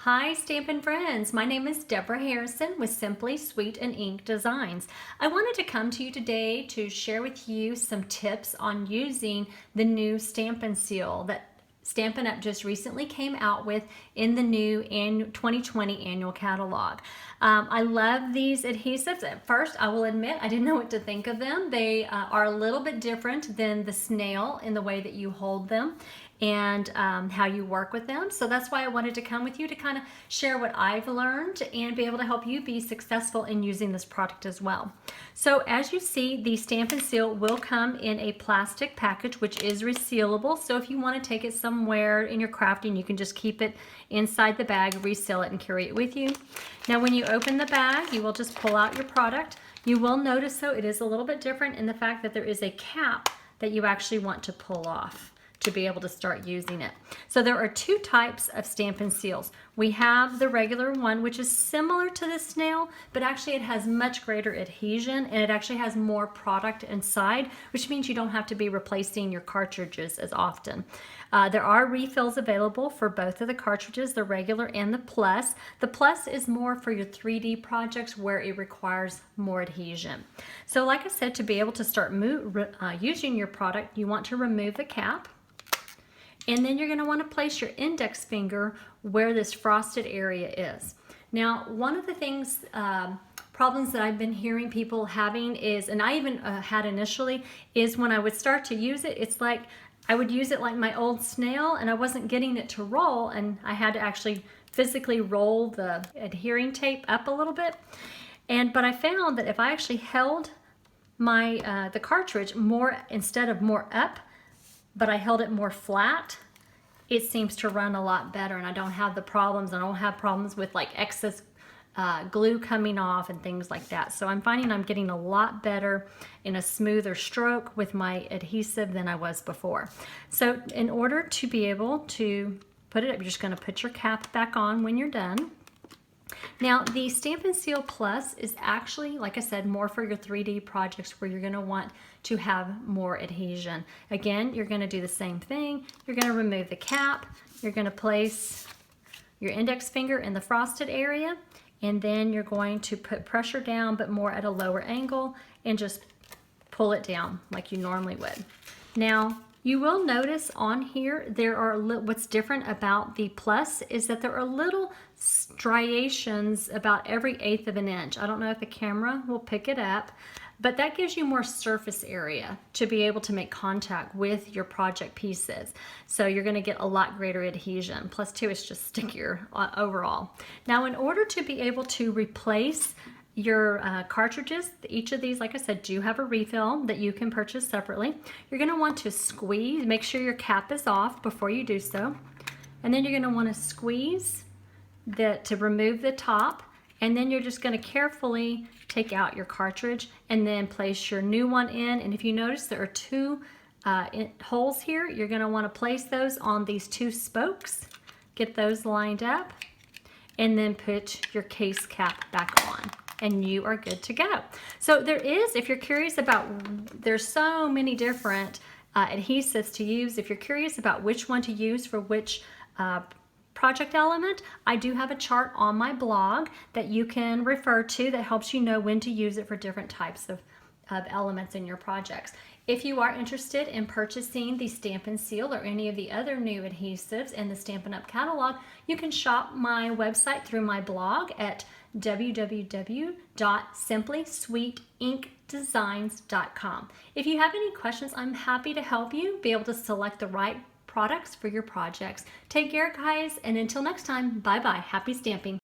Hi Stampin' friends, my name is Deborah Harrison with Simply Sweet and Ink Designs. I wanted to come to you today to share with you some tips on using the new Stampin' Seal that Stampin' Up! Just recently came out with in the new 2020 annual catalog. I love these adhesives. At first, I will admit, I didn't know what to think of them. They are a little bit different than the snail in the way that you hold them and how you work with them. So that's why I wanted to come with you to kind of share what I've learned and be able to help you be successful in using this product as well. So as you see, the Stampin' Seal will come in a plastic package, which is resealable. So if you want to take it somewhere in your crafting, you can just keep it inside the bag, reseal it, and carry it with you. Now when you open the bag, you will just pull out your product. You will notice, though, it is a little bit different in the fact that there is a cap that you actually want to pull off to be able to start using it. So there are two types of Stampin' Seals. We have the regular one, which is similar to the snail, but actually it has much greater adhesion and it actually has more product inside, which means you don't have to be replacing your cartridges as often. There are refills available for both of the cartridges, the regular and the plus. The plus is more for your 3D projects where it requires more adhesion. So like I said, to be able to start using your product, you want to remove the cap. And then you're going to want to place your index finger where this frosted area is. Now, one of the things, problems that I've been hearing people having is, and I even had initially, is when I would start to use it, it's like I would use it like my old snail and I wasn't getting it to roll, and I had to actually physically roll the adhering tape up a little bit. But I found that if I actually held my the cartridge more, instead of more up, but I held it more flat, it seems to run a lot better, and I don't have the problems. I don't have problems with like excess glue coming off and things like that. So I'm finding I'm getting a lot better in a smoother stroke with my adhesive than I was before. So in order to be able to put it up, you're just going to put your cap back on when you're done. Now, the Stampin' Seal Plus is actually, like I said, more for your 3D projects where you're going to want to have more adhesion. Again, you're going to do the same thing. You're going to remove the cap. You're going to place your index finger in the frosted area, and then you're going to put pressure down, but more at a lower angle, and just pull it down like you normally would. Now, you will notice on here, there are what's different about the plus is that there are little striations about every 1/8 of an inch. I don't know if the camera will pick it up, but that gives you more surface area to be able to make contact with your project pieces. So you're going to get a lot greater adhesion. Plus, too, it's just stickier overall. Now, in order to be able to replace your cartridges, each of these, like I said, do have a refill that you can purchase separately. You're going to want to squeeze, make sure your cap is off before you do so. And then you're going to want to squeeze to remove the top. And then you're just going to carefully take out your cartridge and then place your new one in. And if you notice, there are two holes here. You're going to want to place those on these two spokes. Get those lined up. And then put your case cap back on, and you are good to go. So there is, if you're curious about, there's so many different adhesives to use. If you're curious about which one to use for which project element, I do have a chart on my blog that you can refer to that helps you know when to use it for different types of elements in your projects. If you are interested in purchasing the Stampin' Seal or any of the other new adhesives in the Stampin' Up! Catalog, you can shop my website through my blog at www.simplysweetinkdesigns.com. If you have any questions, I'm happy to help you be able to select the right products for your projects. Take care, guys, and until next time, bye-bye. Happy stamping.